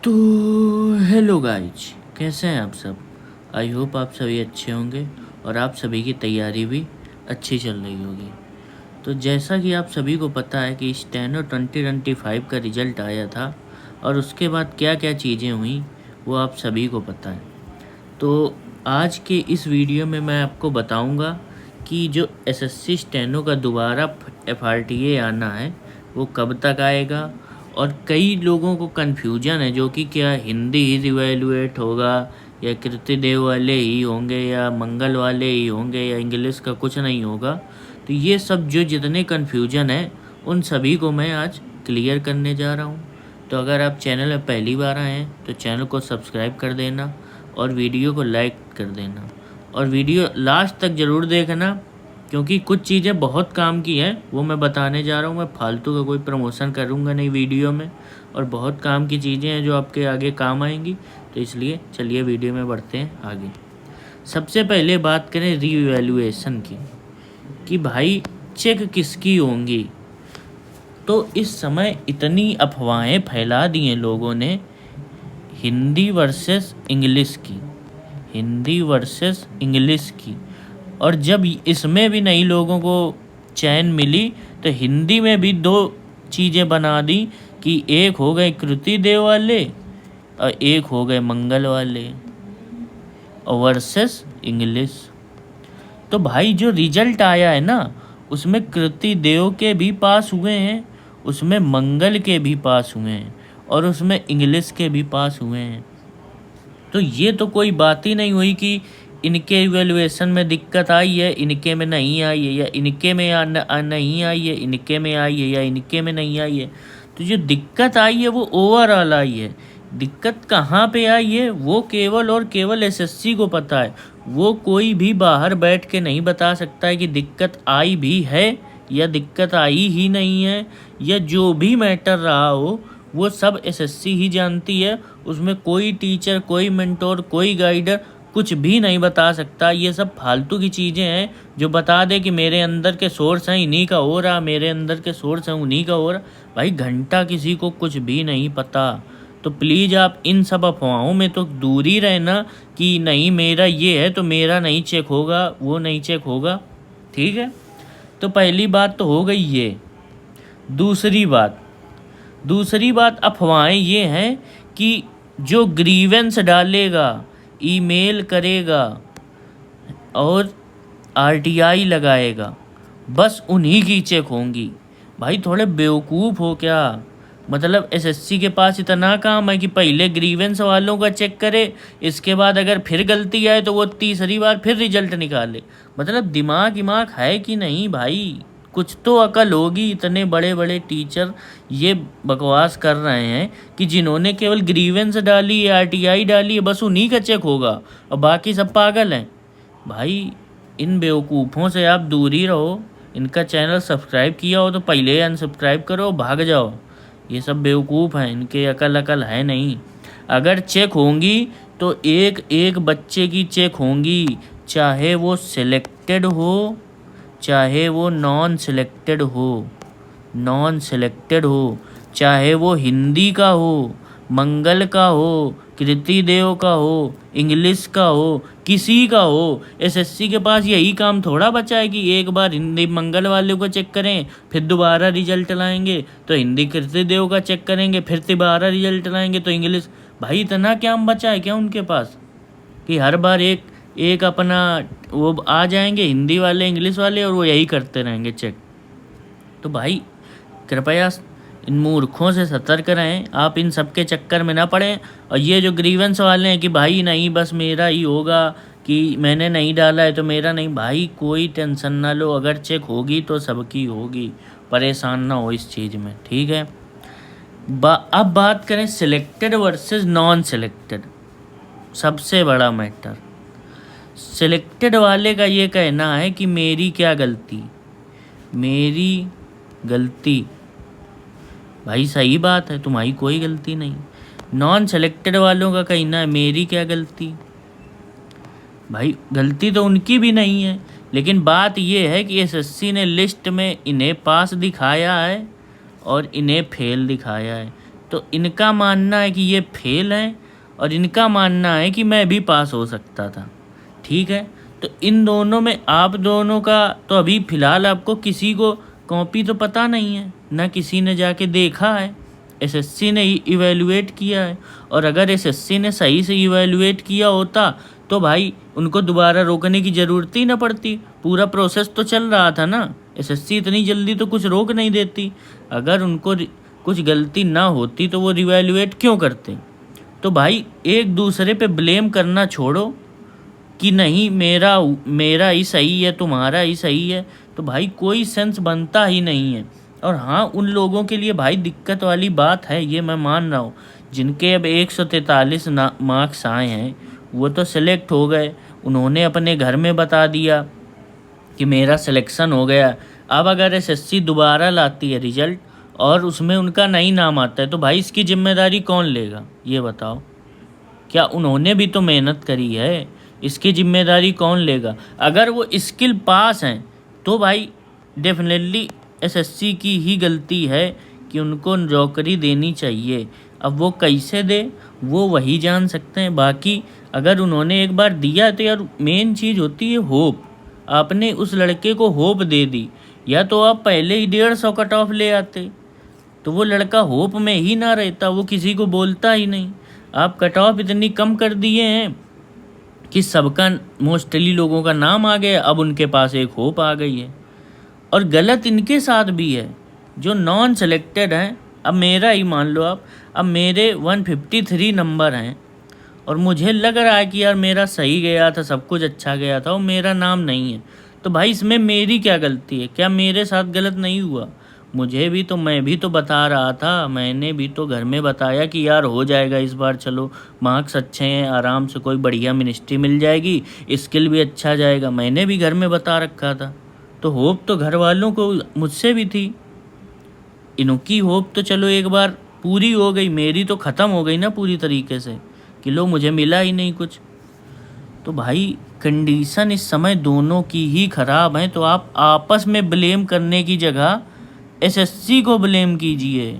तो hello guys, कैसे हैं आप सब। आई होप आप सभी अच्छे होंगे और आप सभी की तैयारी भी अच्छी चल रही होगी। तो जैसा कि आप सभी को पता है कि स्टेनो 2025 का रिज़ल्ट आया था और उसके बाद क्या क्या चीज़ें हुई वो आप सभी को पता है। तो आज के इस वीडियो में मैं आपको बताऊंगा कि जो एसएससी स्टेनो का दोबारा एफआरटीए आना है वो कब तक आएगा। और कई लोगों को कन्फ्यूजन है जो कि क्या हिंदी ही रिवैल्यूएट होगा या कृति देव वाले ही होंगे या मंगल वाले ही होंगे या इंग्लिश का कुछ नहीं होगा। तो ये सब जो जितने कन्फ्यूजन है उन सभी को मैं आज क्लियर करने जा रहा हूँ। तो अगर आप चैनल में पहली बार आए हैं तो चैनल को सब्सक्राइब कर देना और वीडियो को लाइक कर देना और वीडियो लास्ट तक ज़रूर देखना, क्योंकि कुछ चीज़ें बहुत काम की हैं वो मैं बताने जा रहा हूँ। मैं फालतू का कोई प्रमोशन करूँगा नहीं वीडियो में, और बहुत काम की चीज़ें हैं जो आपके आगे काम आएंगी। तो इसलिए चलिए वीडियो में बढ़ते हैं आगे। सबसे पहले बात करें रीवैल्यूएशन की कि भाई चेक किसकी होंगी। तो इस समय इतनी अफवाहें फैला दी हैं लोगों ने हिंदी वर्सेस इंग्लिश की, हिंदी वर्सेस इंग्लिश की। और जब इसमें भी नई लोगों को चैन मिली तो हिंदी में भी दो चीज़ें बना दी कि एक हो गए कृति देव वाले और एक हो गए मंगल वाले और वर्सेस इंग्लिश। तो भाई जो रिजल्ट आया है ना उसमें कृति देव के भी पास हुए हैं, उसमें मंगल के भी पास हुए हैं और उसमें इंग्लिश के भी पास हुए हैं। तो ये तो कोई बात ही नहीं हुई कि इनके इवैल्यूएशन में दिक्कत आई है इनके में नहीं आई है, या इनके में नहीं आई है इनके में आई है, या इनके में नहीं आई है। तो जो दिक्कत आई है वो ओवरऑल आई है। दिक्कत कहाँ पे आई है वो केवल और केवल एसएससी को पता है। वो कोई भी बाहर बैठ के नहीं बता सकता है कि दिक्कत आई भी है या दिक्कत आई ही नहीं है, या जो भी मैटर रहा हो वो सब एसएससी ही जानती है। उसमें कोई टीचर, कोई मेंटोर, कोई गाइडर कुछ भी नहीं बता सकता। ये सब फालतू की चीज़ें हैं जो बता दे कि मेरे अंदर के सोर्स हैं इन्हीं का हो रहा, मेरे अंदर के सोर्स हैं उन्हीं का हो रहा। भाई घंटा किसी को कुछ भी नहीं पता। तो प्लीज़ आप इन सब अफवाहों में तो दूर ही रहना कि नहीं मेरा ये है तो मेरा नहीं चेक होगा, वो नहीं चेक होगा। ठीक है, तो पहली बात तो हो गई ये। दूसरी बात अफवाहें ये हैं कि जो ग्रीवेंस डालेगा, ईमेल करेगा और आरटीआई लगाएगा बस उन्हीं की चेक होंगी। भाई थोड़े बेवकूफ़ हो क्या। मतलब एसएससी के पास इतना काम है कि पहले ग्रीवेंस वालों का चेक करे, इसके बाद अगर फिर गलती आए तो वो तीसरी बार फिर रिजल्ट निकाले। मतलब दिमाग है कि नहीं भाई, कुछ तो अकल होगी। इतने बड़े बड़े टीचर ये बकवास कर रहे हैं कि जिन्होंने केवल ग्रीवेंस डाली, आरटीआई डाली है बस उन्हीं का चेक होगा और बाकी सब पागल हैं। भाई इन बेवकूफ़ों से आप दूर ही रहो। इनका चैनल सब्सक्राइब किया हो तो पहले ही अनसब्सक्राइब करो, भाग जाओ। ये सब बेवकूफ़ हैं, इनके अकल है नहीं। अगर चेक होंगी तो एक एक बच्चे की चेक होंगी, चाहे वो सिलेक्टेड हो चाहे वो नॉन सिलेक्टेड हो, चाहे वो हिंदी का हो, मंगल का हो, कृति देव का हो, इंग्लिश का हो, किसी का हो। एसएससी के पास यही काम थोड़ा बचा है कि एक बार हिंदी मंगल वाले को चेक करें फिर दोबारा रिजल्ट लाएंगे तो हिंदी कृति देव का चेक करेंगे फिर दोबारा रिजल्ट लाएंगे तो इंग्लिश। भाई इतना क्या बचा है क्या उनके पास कि हर बार एक अपना वो आ जाएंगे हिंदी वाले इंग्लिश वाले और वो यही करते रहेंगे चेक। तो भाई कृपया इन मूर्खों से सतर्क रहें, आप इन सब के चक्कर में ना पड़ें। और ये जो ग्रीवेंस वाले हैं कि भाई नहीं बस मेरा ही होगा, कि मैंने नहीं डाला है तो मेरा नहीं, भाई कोई टेंशन ना लो। अगर चेक होगी तो सबकी होगी, परेशान ना हो इस चीज़ में। ठीक है, अब बात करें सिलेक्टेड वर्सेस नॉन सिलेक्टेड। सबसे बड़ा मैटर सिलेक्टेड वाले का ये कहना है कि मेरी गलती। भाई सही बात है, तुम्हारी कोई गलती नहीं। नॉन सेलेक्टेड वालों का कहना है मेरी क्या गलती। भाई गलती तो उनकी भी नहीं है, लेकिन बात ये है कि एसएससी ने लिस्ट में इन्हें पास दिखाया है और इन्हें फेल दिखाया है। तो इनका मानना है कि ये फेल हैं और इनका मानना है कि मैं भी पास हो सकता था। ठीक है, तो इन दोनों में आप दोनों का तो अभी फ़िलहाल आपको किसी को कॉपी तो पता नहीं है, ना किसी ने जाके देखा है। एसएससी ने इवैल्यूएट किया है, और अगर एसएससी ने सही से इवैल्यूएट किया होता तो भाई उनको दोबारा रोकने की ज़रूरत ही ना पड़ती। पूरा प्रोसेस तो चल रहा था ना, एसएससी इतनी जल्दी तो कुछ रोक नहीं देती। अगर उनको कुछ गलती ना होती तो वो रिवैल्यूएट क्यों करते। तो भाई एक दूसरे पे ब्लेम करना छोड़ो कि नहीं मेरा ही सही है, तुम्हारा ही सही है, तो भाई कोई सेंस बनता ही नहीं है। और हाँ, उन लोगों के लिए भाई दिक्कत वाली बात है, ये मैं मान रहा हूँ, जिनके अब 143 मार्क्स आए हैं वो तो सिलेक्ट हो गए, उन्होंने अपने घर में बता दिया कि मेरा सिलेक्शन हो गया। अब अगर एसएससी दोबारा लाती है रिजल्ट और उसमें उनका नहीं नाम आता है तो भाई इसकी जिम्मेदारी कौन लेगा, ये बताओ। क्या उन्होंने भी तो मेहनत करी है, इसकी जिम्मेदारी कौन लेगा। अगर वो स्किल पास हैं तो भाई डेफिनेटली एसएससी की ही गलती है कि उनको नौकरी देनी चाहिए। अब वो कैसे दे वो वही जान सकते हैं। बाकी अगर उन्होंने एक बार दिया तो यार मेन चीज़ होती है होप। आपने उस लड़के को होप दे दी, या तो आप पहले ही 150 कट ऑफ ले आते तो वो लड़का होप में ही ना रहता, वो किसी को बोलता ही नहीं। आप कट ऑफ इतनी कम कर दिए हैं कि सबका मोस्टली लोगों का नाम आ गया, अब उनके पास एक होप आ गई है। और गलत इनके साथ भी है जो नॉन सेलेक्टेड हैं। अब मेरा ही मान लो आप, अब मेरे 153 नंबर हैं और मुझे लग रहा है कि यार मेरा सही गया था, सब कुछ अच्छा गया था और मेरा नाम नहीं है, तो भाई इसमें मेरी क्या गलती है। क्या मेरे साथ गलत नहीं हुआ। मैं भी तो बता रहा था, मैंने भी तो घर में बताया कि यार हो जाएगा इस बार, चलो मार्क्स अच्छे हैं, आराम से कोई बढ़िया मिनिस्ट्री मिल जाएगी, स्किल भी अच्छा जाएगा, मैंने भी घर में बता रखा था। तो होप तो घर वालों को मुझसे भी थी। इनकी होप तो चलो एक बार पूरी हो गई, मेरी तो ख़त्म हो गई ना पूरी तरीके से कि लो मुझे मिला ही नहीं कुछ। तो भाई कंडीशन इस समय दोनों की ही ख़राब है, तो आप आपस में ब्लेम करने की जगह एसएससी को ब्लेम कीजिए।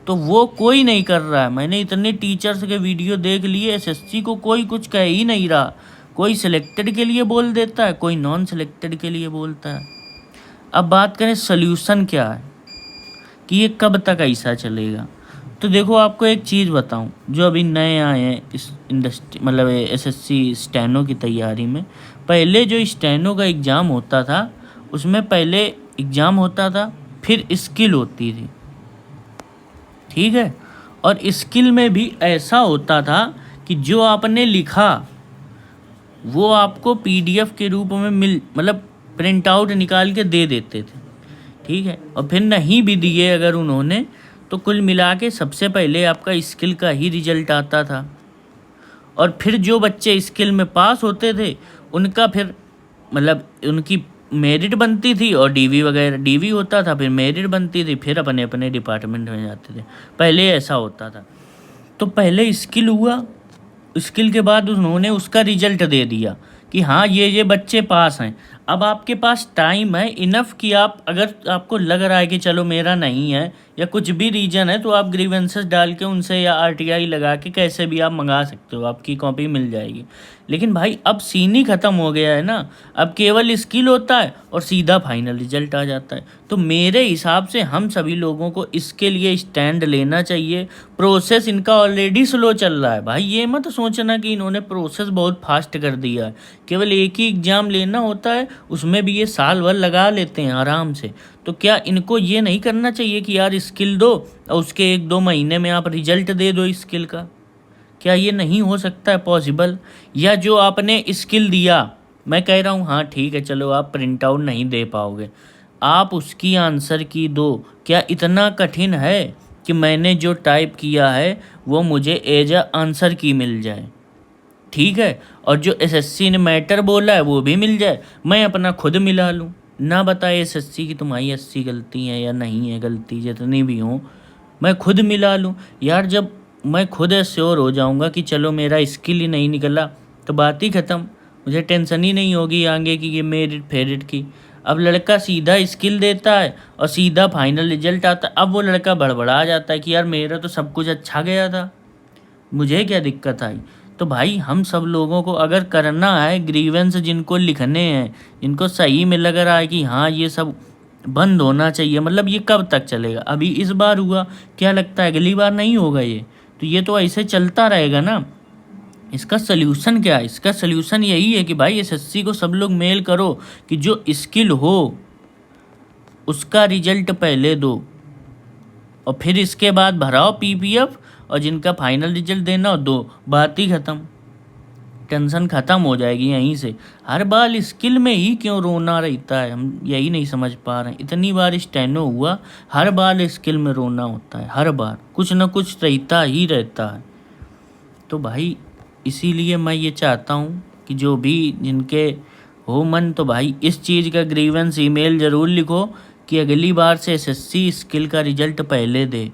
तो वो कोई नहीं कर रहा है। मैंने इतने टीचर्स के वीडियो देख लिए, एसएससी को कोई कुछ कह ही नहीं रहा। कोई सिलेक्टेड के लिए बोल देता है, कोई नॉन सिलेक्टेड के लिए बोलता है। अब बात करें सोल्यूशन क्या है कि ये कब तक ऐसा चलेगा। तो देखो आपको एक चीज़ बताऊं, जो अभी नए आए हैं इस इंडस्ट्री मतलब एसएससी स्टेनो की तैयारी में, पहले जो स्टेनो का एग्ज़ाम होता था उसमें पहले एग्ज़ाम होता था, फिर स्किल होती थी। ठीक है, और स्किल में भी ऐसा होता था कि जो आपने लिखा वो आपको पीडीएफ के रूप में मतलब प्रिंट आउट निकाल के दे देते थे। ठीक है, और फिर नहीं भी दिए अगर उन्होंने, तो कुल मिला के सबसे पहले आपका स्किल का ही रिजल्ट आता था। और फिर जो बच्चे स्किल में पास होते थे उनका फिर मतलब उनकी मेरिट बनती थी, और डीवी वगैरह, डीवी होता था, फिर मेरिट बनती थी, फिर अपने अपने डिपार्टमेंट में जाते थे। पहले ऐसा होता था। तो पहले स्किल हुआ, स्किल के बाद उन्होंने उसका रिजल्ट दे दिया कि हाँ ये बच्चे पास हैं। अब आपके पास टाइम है इनफ कि आप, अगर आपको लग रहा है कि चलो मेरा नहीं है या कुछ भी रीजन है, तो आप ग्रीवेंसेस डाल के उनसे या आरटीआई लगा के कैसे भी आप मंगा सकते हो, आपकी कॉपी मिल जाएगी। लेकिन भाई अब सीन ही ख़त्म हो गया है ना, अब केवल स्किल होता है और सीधा फाइनल रिजल्ट आ जाता है। तो मेरे हिसाब से हम सभी लोगों को इसके लिए स्टैंड लेना चाहिए। प्रोसेस इनका ऑलरेडी स्लो चल रहा है भाई, ये मत सोचना कि इन्होंने प्रोसेस बहुत फास्ट कर दिया है। केवल एक ही एग्ज़ाम लेना होता है, उसमें भी ये साल भर लगा लेते हैं आराम से। तो क्या इनको ये नहीं करना चाहिए कि यार स्किल दो और उसके 1-2 महीने में आप रिजल्ट दे दो स्किल का। क्या ये नहीं हो सकता है पॉसिबल। या जो आपने स्किल दिया, मैं कह रहा हूँ हाँ ठीक है चलो आप प्रिंट आउट नहीं दे पाओगे, आप उसकी आंसर की दो। क्या इतना कठिन है कि मैंने जो टाइप किया है वो मुझे एज अ आंसर की मिल जाए। ठीक है, और जो एसएससी ने मैटर बोला है वो भी मिल जाए, मैं अपना खुद मिला लूँ। ना बताए एसएससी की तुम्हारी 80 गलती है या नहीं है, गलती जितनी भी हो मैं खुद मिला लूँ। यार जब मैं खुद श्योर हो जाऊँगा कि चलो मेरा स्किल ही नहीं निकला, तो बात ही ख़त्म। मुझे टेंशन ही नहीं होगी आगे की ये मेरिट फेरिट की। अब लड़का सीधा स्किल देता है और सीधा फाइनल रिजल्ट आता है। अब वो लड़का बड़बड़ा जाता है कि यार मेरा तो सब कुछ अच्छा गया था, मुझे क्या दिक्कत आई। तो भाई हम सब लोगों को अगर करना है ग्रीवेंस, जिनको लिखने हैं, जिनको सही में लग रहा है कि हाँ ये सब बंद होना चाहिए, मतलब ये कब तक चलेगा? अभी इस बार हुआ, क्या लगता है अगली बार नहीं होगा ये? तो ये तो ऐसे चलता रहेगा ना। इसका सल्यूशन क्या है? इसका सल्यूशन यही है कि भाई एसएससी को सब लोग मेल करो कि जो स्किल हो उसका रिजल्ट पहले दो और फिर इसके बाद भराओ पीपीएफ, और जिनका फाइनल रिजल्ट देना हो दो, बात ही ख़त्म, टेंशन ख़त्म हो जाएगी यहीं से। हर बार स्किल में ही क्यों रोना रहता है, हम यही नहीं समझ पा रहे हैं। इतनी बार स्टेनो हुआ, हर बार स्किल में रोना होता है, हर बार कुछ ना कुछ रहता ही रहता है। तो भाई इसीलिए मैं ये चाहता हूँ कि जो भी जिनके हो मन, तो भाई इस चीज़ का ग्रीवेंस ईमेल ज़रूर लिखो कि अगली बार से एसएससी स्किल का रिजल्ट पहले दे,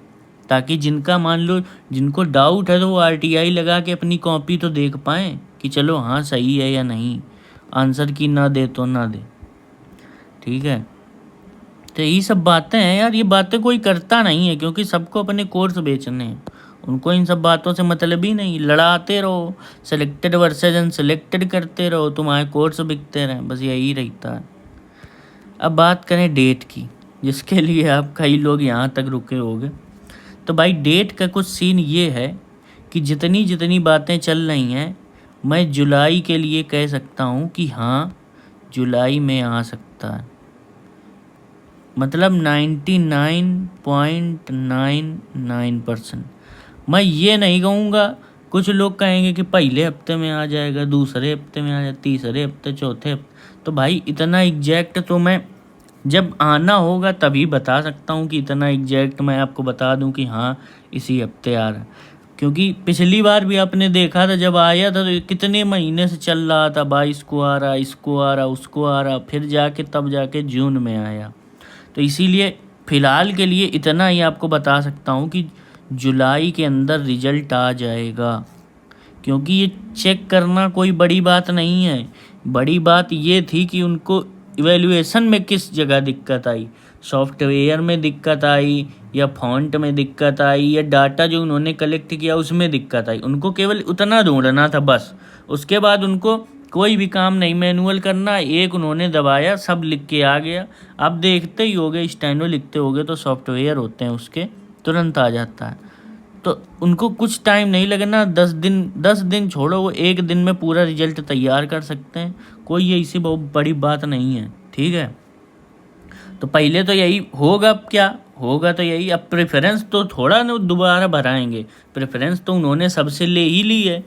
ताकि जिनका मान लो जिनको डाउट है तो वो आरटीआई लगा के अपनी कॉपी तो देख पाएँ कि चलो हाँ सही है या नहीं, आंसर की ना दे तो ना दे। ठीक है, तो यही सब बातें हैं यार। ये बातें कोई करता नहीं है क्योंकि सबको अपने कोर्स बेचने हैं, उनको इन सब बातों से मतलब ही नहीं। लड़ाते रहो, सेलेक्टेड वर्सेज अनसेलेक्टेड करते रहो, तुम्हारे कोर्स बिकते रहें, बस यही रहता है। अब बात करें डेट की, जिसके लिए आप कई लोग यहाँ तक रुके होंगे। तो भाई डेट का कुछ सीन ये है कि जितनी जितनी बातें चल रही हैं, मैं जुलाई के लिए कह सकता हूँ कि हाँ जुलाई में आ सकता है, मतलब 99.99%। मैं ये नहीं कहूँगा, कुछ लोग कहेंगे कि पहले हफ्ते में आ जाएगा, दूसरे हफ्ते में आ जाए, तीसरे हफ्ते, चौथे हफ्ते। तो भाई इतना एग्जैक्ट तो मैं जब आना होगा तभी बता सकता हूँ कि इतना एग्जैक्ट मैं आपको बता दूँ कि हाँ इसी हफ्ते आ रहा है। क्योंकि पिछली बार भी आपने देखा था जब आया था तो कितने महीने से चल रहा था, 22 को आ रहा, इसको आ रहा, उसको आ रहा, फिर जाके तब जाके जून में आया। तो इसीलिए फ़िलहाल के लिए इतना ही आपको बता सकता हूँ कि जुलाई के अंदर रिजल्ट आ जाएगा। क्योंकि ये चेक करना कोई बड़ी बात नहीं है, बड़ी बात ये थी कि उनको इवैल्यूएशन में किस जगह दिक्कत आई, सॉफ्टवेयर में दिक्कत आई या फॉन्ट में दिक्कत आई या डाटा जो उन्होंने कलेक्ट किया उसमें दिक्कत आई। उनको केवल उतना ढूंढना था बस, उसके बाद उनको कोई भी काम नहीं मैनुअल करना। एक उन्होंने दबाया, सब लिख के आ गया। आप देखते ही होगे, स्टेनो लिखते होगे तो सॉफ्टवेयर होते हैं उसके, तुरंत आ जाता है। तो उनको कुछ टाइम नहीं लगना, 10 दिन छोड़ो, वो एक दिन में पूरा रिजल्ट तैयार कर सकते हैं। कोई ये इसी बहुत बड़ी बात नहीं है। ठीक है, तो पहले तो यही होगा। अब क्या होगा तो यही, अब प्रेफरेंस तो थोड़ा ना दोबारा बढ़ाएंगे, प्रेफरेंस तो उन्होंने सबसे ले ही ली है।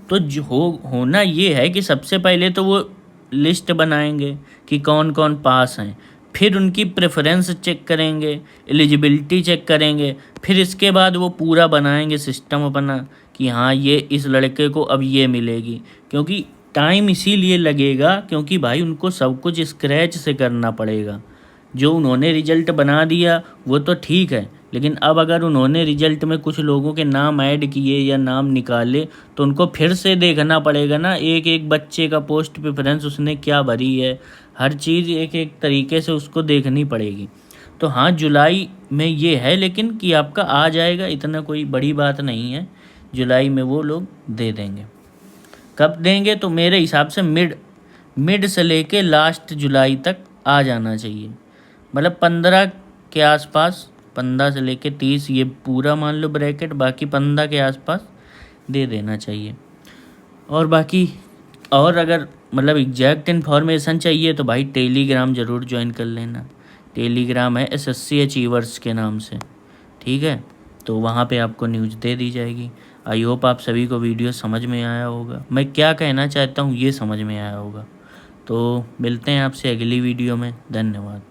तो जो होना ये है कि सबसे पहले तो वो लिस्ट बनाएंगे कि कौन कौन पास हैं, फिर उनकी प्रेफरेंस चेक करेंगे, एलिजिबिलिटी चेक करेंगे, फिर इसके बाद वो पूरा बनाएंगे सिस्टम अपना कि हाँ ये इस लड़के को अब ये मिलेगी। क्योंकि टाइम इसीलिए लगेगा क्योंकि भाई उनको सब कुछ स्क्रैच से करना पड़ेगा। जो उन्होंने रिजल्ट बना दिया वो तो ठीक है, लेकिन अब अगर उन्होंने रिजल्ट में कुछ लोगों के नाम ऐड किए या नाम निकाले तो उनको फिर से देखना पड़ेगा ना, एक एक बच्चे का पोस्ट प्रेफरेंस उसने क्या भरी है, हर चीज़ एक एक तरीके से उसको देखनी पड़ेगी। तो हाँ जुलाई में ये है, लेकिन कि आपका आ जाएगा, इतना कोई बड़ी बात नहीं है। जुलाई में वो लोग दे देंगे। कब देंगे? तो मेरे हिसाब से मिड से लेके लास्ट जुलाई तक आ जाना चाहिए, मतलब 15 के आसपास, 15 से लेके 30, ये पूरा मान लो ब्रैकेट, बाकी 15 के आसपास दे देना चाहिए। और बाकी और अगर मतलब एग्जैक्ट इन्फॉर्मेशन चाहिए तो भाई टेलीग्राम ज़रूर ज्वाइन कर लेना। टेलीग्राम है एसएससी अचीवर्स के नाम से। ठीक है, तो वहाँ पे आपको न्यूज़ दे दी जाएगी। आई होप आप सभी को वीडियो समझ में आया होगा, मैं क्या कहना चाहता हूँ ये समझ में आया होगा। तो मिलते हैं आपसे अगली वीडियो में। धन्यवाद।